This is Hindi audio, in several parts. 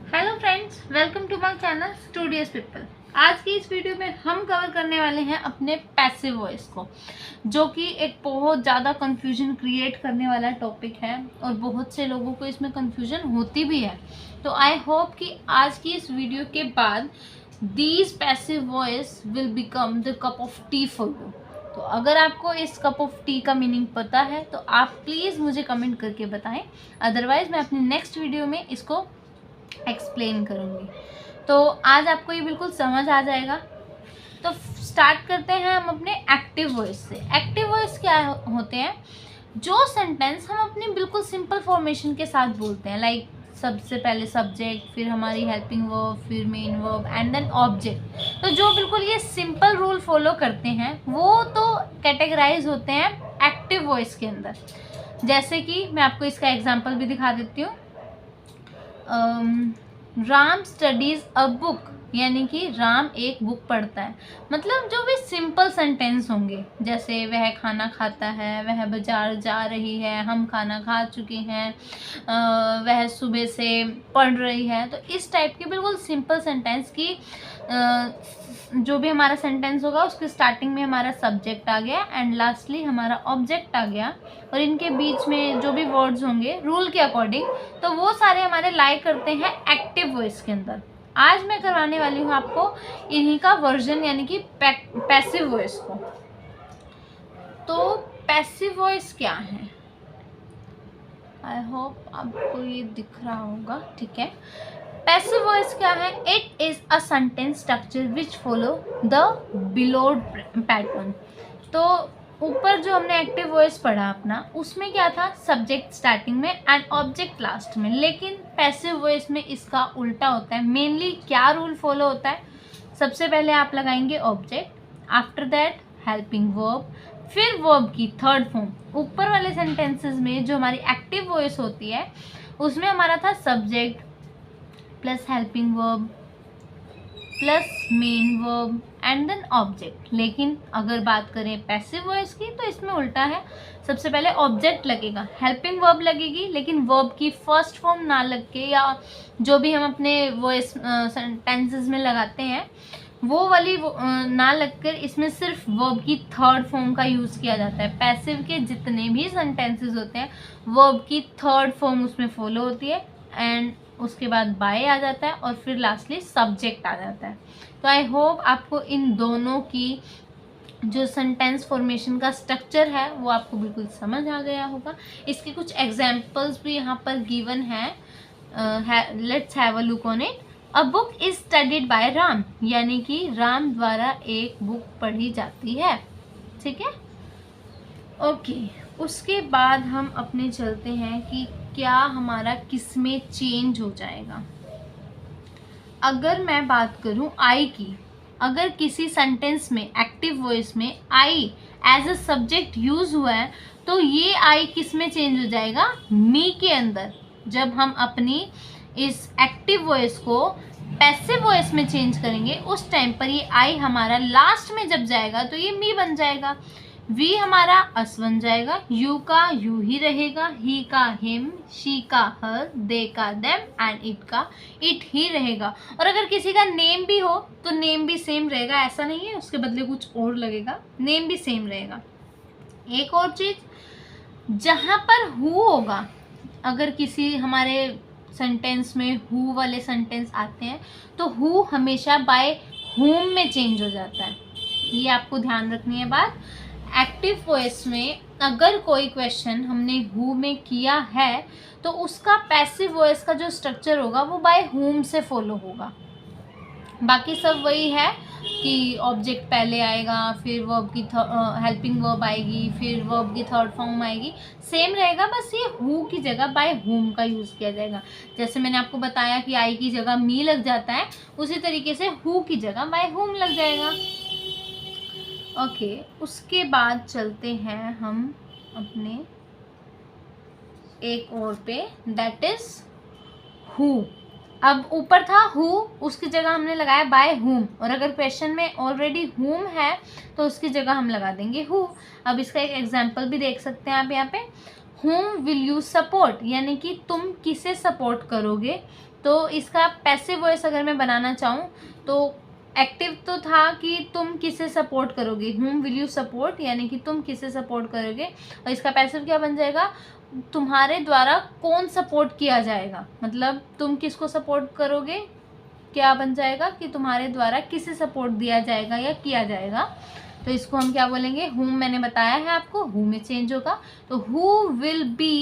Hello friends, welcome to my channel studious people. आज की इस वीडियो में हम कवर करने वाले हैं अपने पैसिव वॉइस को, जो कि एक बहुत ज़्यादा कंफ्यूजन क्रिएट करने वाला टॉपिक है और बहुत से लोगों को इसमें कंफ्यूजन होती भी है। तो आई होप कि आज की इस वीडियो के बाद these passive voice will become the cup of T for you. तो अगर आपको इस कप ऑफ टी का मीनिंग पता है तो आप प्लीज़ मुझे कमेंट करके बताएं, अदरवाइज मैं अपनी नेक्स्ट वीडियो में इसको एक्सप्लेन करूँगी। तो आज आपको ये बिल्कुल समझ आ जाएगा। तो स्टार्ट करते हैं हम अपने एक्टिव वॉइस से। एक्टिव वॉइस क्या होते हैं? जो सेंटेंस हम अपने बिल्कुल सिंपल फॉर्मेशन के साथ बोलते हैं, लाइक सबसे पहले सब्जेक्ट, फिर हमारी हेल्पिंग वर्ब, फिर main verb and then object. तो जो बिल्कुल ये सिंपल रूल फॉलो करते हैं वो तो कैटेगराइज होते हैं एक्टिव वॉइस के अंदर। जैसे कि मैं आपको इसका एग्जाम्पल भी दिखा देती हूँ। राम स्टडीज अ बुक, यानी कि राम एक बुक पढ़ता है। मतलब जो भी सिंपल सेंटेंस होंगे, जैसे वह खाना खाता है, वह बाजार जा रही है, हम खाना खा चुके हैं, वह सुबह से पढ़ रही है। तो इस टाइप के बिल्कुल सिंपल सेंटेंस की जो भी हमारा सेंटेंस होगा उसके स्टार्टिंग में हमारा सब्जेक्ट आ गया एंड लास्टली हमारा ऑब्जेक्ट आ गया, और इनके बीच में जो भी वर्ड्स होंगे रूल के अकॉर्डिंग, तो वो सारे हमारे लाई करते हैं एक्टिव वॉइस के अंदर। आज मैं करवाने वाली हूँ आपको इन्हीं का वर्जन, यानी कि पैसिव वॉइस को। तो पैसिव वॉइस क्या है? आई होप आपको ये दिख रहा होगा, ठीक है। पैसिव वॉइस क्या है? It is a sentence structure which follow the below pattern. तो ऊपर जो हमने एक्टिव वॉइस पढ़ा अपना, उसमें क्या था? सब्जेक्ट स्टार्टिंग में एंड ऑब्जेक्ट लास्ट में। लेकिन पैसिव वॉइस में इसका उल्टा होता है। मेनली क्या रूल फॉलो होता है? सबसे पहले आप लगाएंगे object, after that helping verb, फिर वर्ब की थर्ड फॉर्म। ऊपर वाले सेंटेंसेस में जो हमारी एक्टिव वॉइस होती है उसमें हमारा था subject plus helping verb plus main verb and then object. लेकिन अगर बात करें पैसिव वॉइस की तो इसमें उल्टा है। सबसे पहले ऑब्जेक्ट लगेगा, हेल्पिंग वर्ब लगेगी, लेकिन वर्ब की फर्स्ट फॉर्म ना लग के, या जो भी हम अपने वॉइस सेंटेंसेस में लगाते हैं वो वाली ना लगकर इसमें सिर्फ वर्ब की थर्ड फॉर्म का यूज़ किया जाता है। पैसिव के जितने भी सेंटेंसेस होते हैं वर्ब की थर्ड फॉर्म उसमें फॉलो होती है एंड उसके बाद बाय आ जाता है और फिर लास्टली सब्जेक्ट आ जाता है। तो आई होप आपको इन दोनों की जो सेंटेंस फॉर्मेशन का स्ट्रक्चर है वो आपको बिल्कुल समझ आ गया होगा। इसके कुछ एग्जाम्पल्स भी यहाँ पर गिवन है। Let's have a look on it. A book is studied by Ram, यानी कि राम द्वारा एक बुक पढ़ी जाती है, ठीक है। ओके, उसके बाद हम अपने चलते हैं कि क्या हमारा किस में चेंज हो जाएगा। अगर मैं बात करूं आई की, अगर किसी सेंटेंस में एक्टिव वॉइस में I as a subject use हुआ है तो ये आई किस में चेंज हो जाएगा? मी के अंदर। जब हम अपनी इस एक्टिव वॉइस को पैसिव वॉइस में चेंज करेंगे उस टाइम पर ये आई हमारा लास्ट में जब जाएगा तो ये मी बन जाएगा, वी हमारा अस बन जाएगा, यू का यू ही रहेगा, ही का हिम, शी का हर, दे का देम एंड इट का इट ही रहेगा। और अगर किसी का नेम भी हो तो नेम भी सेम रहेगा, ऐसा नहीं है उसके बदले कुछ और लगेगा, नेम भी सेम रहेगा। एक और चीज, जहाँ पर हु होगा, अगर किसी हमारे सेंटेंस में हु वाले सेंटेंस आते हैं तो हु हमेशा बाय हुम में चेंज हो जाता है। ये आपको ध्यान रखनी है बात। एक्टिव वॉइस में अगर कोई क्वेश्चन हमने हु में किया है तो उसका पैसिव वॉइस का जो स्ट्रक्चर होगा वो बाय हुम से फॉलो होगा। बाकी सब वही है कि ऑब्जेक्ट पहले आएगा, फिर वर्ब की हेल्पिंग वर्ब आएगी, फिर वर्ब की थर्ड फॉर्म आएगी, सेम रहेगा, बस ये हु की जगह बाय हुम का यूज़ किया जाएगा। जैसे मैंने आपको बताया कि आई की जगह मी लग जाता है, उसी तरीके से हु की जगह बाय हुम लग जाएगा। ओके, उसके बाद चलते हैं हम अपने एक और पे, दैट इज हु। अब ऊपर था हु, उसकी जगह हमने लगाया बाय हुम, और अगर क्वेश्चन में ऑलरेडी हुम है तो उसकी जगह हम लगा देंगे हु। अब इसका एक एग्जांपल भी देख सकते हैं आप यहाँ पे, हुम विल यू सपोर्ट, यानी कि तुम किसे सपोर्ट करोगे, तो इसका पैसिव वॉइस अगर मैं बनाना चाहूँ तो एक्टिव तो था कि तुम किसे सपोर्ट करोगे, whom will you support, यानी कि तुम किसे सपोर्ट करोगे, और इसका पैसिव क्या बन जाएगा, तुम्हारे द्वारा कौन सपोर्ट किया जाएगा, मतलब तुम किसको सपोर्ट करोगे, क्या बन जाएगा कि तुम्हारे द्वारा किसे सपोर्ट दिया जाएगा या किया जाएगा। तो इसको हम क्या बोलेंगे, whom मैंने बताया है आपको, who में चेंज होगा, तो who will be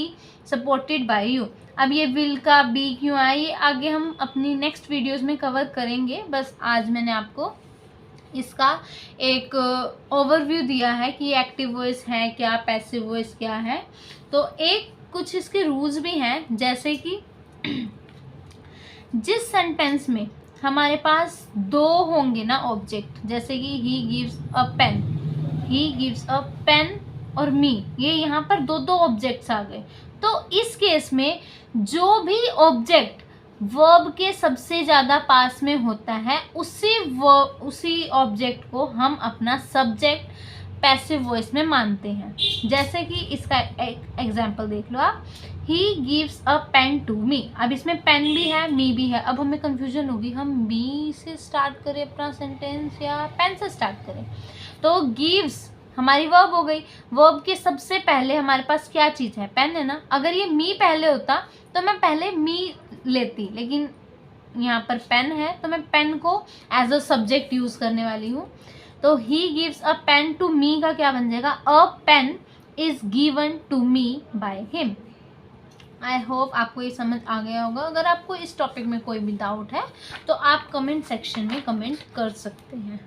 supported by you। अब ये विल का बी क्यों आया, ये आगे हम अपनी नेक्स्ट वीडियोस में कवर करेंगे, बस आज मैंने आपको इसका एक ओवरव्यू दिया है कि एक्टिव वॉइस है क्या, पैसिव वॉइस क्या है। तो एक कुछ इसके रूल्स भी हैं, जैसे कि जिस सेंटेंस में हमारे पास दो होंगे ना ऑब्जेक्ट, जैसे कि he gives a pen, he gives a pen और मी, ये यहाँ पर दो दो ऑब्जेक्ट्स आ गए। तो इस केस में जो भी ऑब्जेक्ट वर्ब के सबसे ज़्यादा पास में होता है उसी ऑब्जेक्ट को हम अपना सब्जेक्ट पैसिव वॉइस में मानते हैं। जैसे कि इसका एक एग्जाम्पल देख लो आप, he gives a pen to me. अब इसमें पेन भी है, मी भी है। अब हमें कंफ्यूजन होगी, हम मी से स्टार्ट करें अपना सेंटेंस या पेन से स्टार्ट करें। तो गिव्स हमारी वर्ब हो गई, वर्ब के सबसे पहले हमारे पास क्या चीज़ है, पेन है ना। अगर ये मी पहले होता तो मैं पहले मी लेती, लेकिन यहाँ पर पेन है तो मैं पेन को एज अ सब्जेक्ट यूज़ करने वाली हूँ। तो he gives a pen to me का क्या बन जाएगा, a pen is given to me by him. I hope आपको ये समझ आ गया होगा। अगर आपको इस टॉपिक में कोई भी डाउट है तो आप कमेंट सेक्शन में कमेंट कर सकते हैं।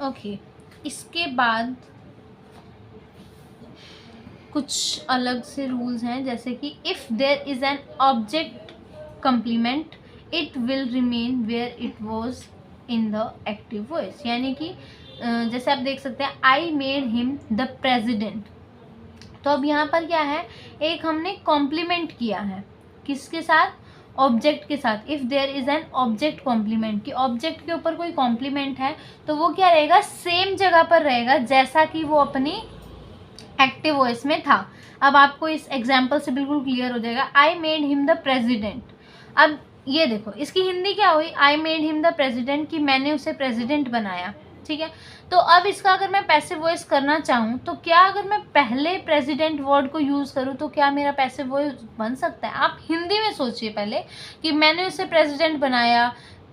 ओके, इसके बाद कुछ अलग से रूल्स हैं, जैसे कि if there is an object complement it will remain where it was in the active voice. यानी कि जैसे आप देख सकते हैं, I made him the president. तो अब यहाँ पर क्या है, एक हमने कॉम्प्लीमेंट किया है, किसके साथ, ऑब्जेक्ट के साथ। If there is an object complement, कि ऑब्जेक्ट के ऊपर कोई कॉम्प्लीमेंट है तो वो क्या रहेगा, सेम जगह पर रहेगा जैसा कि वो अपनी एक्टिव वॉइस में था। अब आपको इस एग्जाम्पल से बिल्कुल क्लियर हो जाएगा, आई मेड हिम द प्रेजिडेंट। अब ये देखो, इसकी हिंदी क्या हुई, आई मेड हिम द प्रेजिडेंट, कि मैंने उसे प्रेजिडेंट बनाया। ठीक है, तो अब इसका अगर मैं पैसिव वॉइस करना चाहूँ तो क्या, अगर मैं पहले प्रेसिडेंट वर्ड को यूज़ करूँ तो क्या मेरा पैसिव वॉइस बन सकता है। आप हिंदी में सोचिए पहले कि मैंने उसे प्रेसिडेंट बनाया,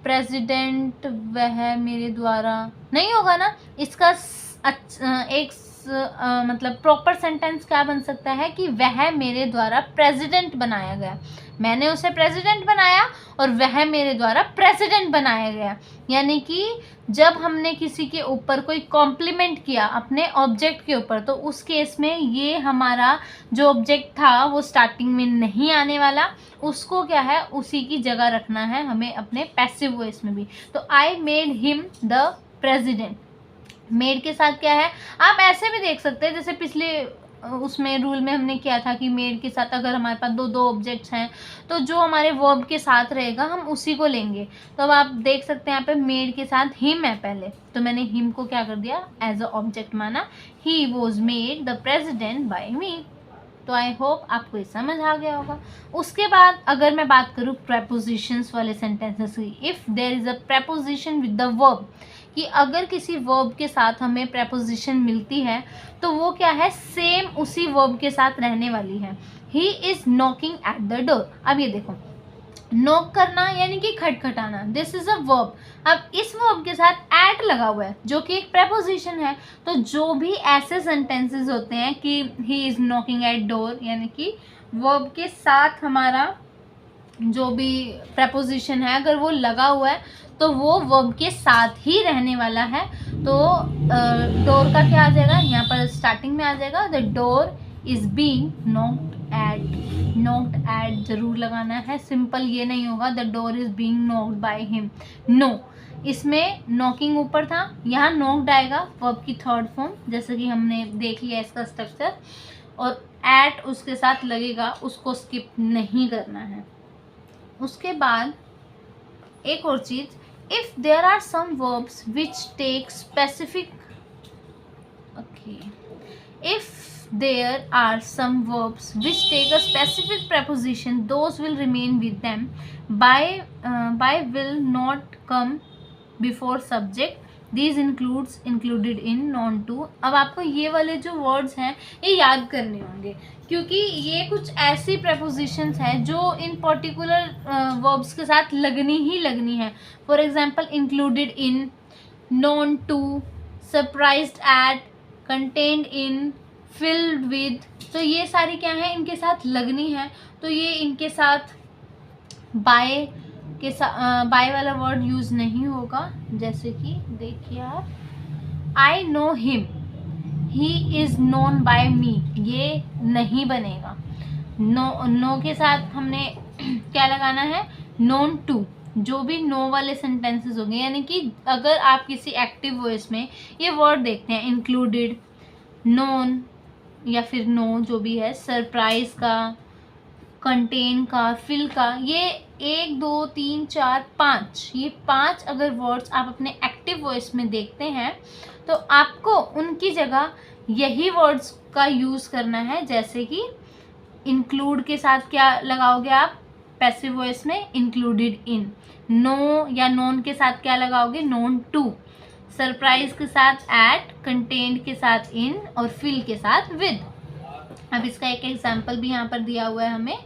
प्रेसिडेंट वह मेरे द्वारा, नहीं होगा ना। इसका एक मतलब प्रॉपर सेंटेंस क्या बन सकता है कि वह मेरे द्वारा प्रेसिडेंट बनाया गया, मैंने उसे प्रेसिडेंट बनाया और वह मेरे द्वारा प्रेसिडेंट बनाया गया। यानी कि जब हमने किसी के ऊपर कोई कॉम्प्लीमेंट किया अपने ऑब्जेक्ट के ऊपर, तो उस केस में ये हमारा जो ऑब्जेक्ट था वो स्टार्टिंग में नहीं आने वाला, उसको क्या है, उसी की जगह रखना है हमें अपने पैसिव वॉइस में भी। तो आई made him the president, made के साथ क्या है, आप ऐसे भी देख सकते हैं, जैसे पिछले उसमें रूल में हमने किया था कि मेड के साथ अगर हमारे पास दो ऑब्जेक्ट्स हैं तो जो हमारे वर्ब के साथ रहेगा हम उसी को लेंगे। तो अब आप देख सकते हैं यहाँ पे मेड के साथ हिम है पहले, तो मैंने हिम को क्या कर दिया, एज अ ऑब्जेक्ट माना, he was made the president by me. तो आई होप आपको ये समझ आ गया होगा। उसके बाद अगर मैं बात करूँ प्रेपोजिशंस वाले सेंटेंसेस की, if there is a preposition with the verb, कि अगर किसी वर्ब के साथ हमें प्रेपोजिशन मिलती है तो वो क्या है, सेम उसी वर्ब के साथ रहने वाली है। He is knocking at the door. अब ये देखो, नॉक करना यानी कि खटखटाना, दिस इज अ वर्ब। अब इस वर्ब के साथ एट लगा हुआ है जो कि एक प्रेपोजिशन है। तो जो भी ऐसे सेंटेंसेस होते हैं कि he is knocking at door, यानी कि वर्ब के साथ हमारा जो भी प्रेपोजिशन है अगर वो लगा हुआ है तो वो वर्ब के साथ ही रहने वाला है। तो डोर का क्या आ जाएगा, यहाँ पर स्टार्टिंग में आ जाएगा, the door is being knocked at. Knocked at जरूर लगाना है, सिंपल ये नहीं होगा the door is being knocked by him, no. इसमें नॉकिंग ऊपर था, यहाँ नॉक्ड आएगा वर्ब की थर्ड फॉर्म, जैसे कि हमने देख लिया इसका स्ट्रक्चर, और एट उसके साथ लगेगा, उसको स्किप नहीं करना है। उसके बाद एक और चीज, if there are some verbs which take specific, okay, if there are some verbs which take a specific preposition, those will remain with them. By will not come before subject. These includes, included in, known to. अब आपको ये वाले जो वर्ड्स हैं ये याद करने होंगे, क्योंकि ये कुछ ऐसी prepositions हैं जो इन पर्टिकुलर वर्ब्स के साथ लगनी ही लगनी है. For example included in, known to, surprised at, contained in, filled with. तो ये सारी क्या है, इनके साथ लगनी है. तो ये इनके साथ बाय के साथ बाय वाला वर्ड यूज नहीं होगा. जैसे कि देखिए आप, I know him, he is known by me, ये नहीं बनेगा. नो के साथ हमने क्या लगाना है, नोन टू. जो भी नो वाले सेंटेंसेस होंगे, यानी कि अगर आप किसी एक्टिव वॉइस में ये वर्ड देखते हैं, इंक्लूडेड, नोन या फिर नो जो भी है, सरप्राइज का, कंटेन का, फिल का, ये 1 2 3 4 5, ये 5 अगर वर्ड्स आप अपने एक्टिव वॉइस में देखते हैं तो आपको उनकी जगह यही वर्ड्स का यूज़ करना है. जैसे कि इंक्लूड के साथ क्या लगाओगे आप पैसिव वॉइस में, इंक्लूडेड इन. नो या नोन के साथ क्या लगाओगे, नोन टू. सरप्राइज के साथ एट, कंटेंट के साथ इन और फिल के साथ विद. अब इसका एक एग्जाम्पल भी यहाँ पर दिया हुआ है हमें,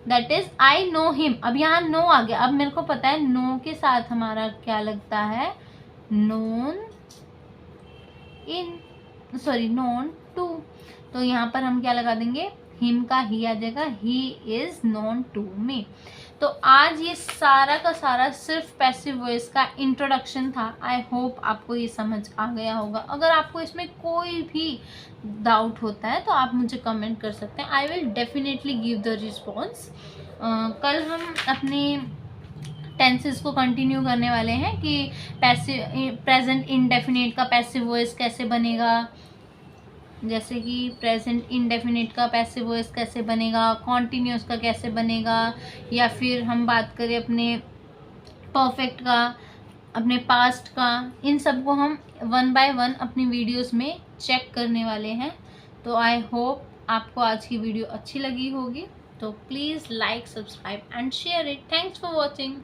that is I know him. अब यहाँ नो आ गया. अब मेरे को पता है नो के साथ हमारा क्या लगता है, known in, sorry known to. तो यहाँ पर हम क्या लगा देंगे, हिम का ही आ जाएगा, he is known to me. तो आज ये सारा का सारा सिर्फ पैसिव वॉइस का इंट्रोडक्शन था. आई होप आपको ये समझ आ गया होगा. अगर आपको इसमें कोई भी डाउट होता है तो आप मुझे कमेंट कर सकते हैं. I will definitely give the response. कल हम अपने टेंसेस को कंटिन्यू करने वाले हैं कि पैसिव प्रेजेंट इंडेफिनिट का पैसिव वॉइस कैसे बनेगा, जैसे कि प्रेजेंट इंडेफिनिट का पैसिव वॉइस कैसे बनेगा, कॉन्टिन्यूस का कैसे बनेगा, या फिर हम बात करें अपने परफेक्ट का, अपने पास्ट का. इन सब को हम 1 बाय 1 अपनी वीडियोस में चेक करने वाले हैं. तो आई होप आपको आज की वीडियो अच्छी लगी होगी. तो please like, subscribe and share it. Thanks for watching.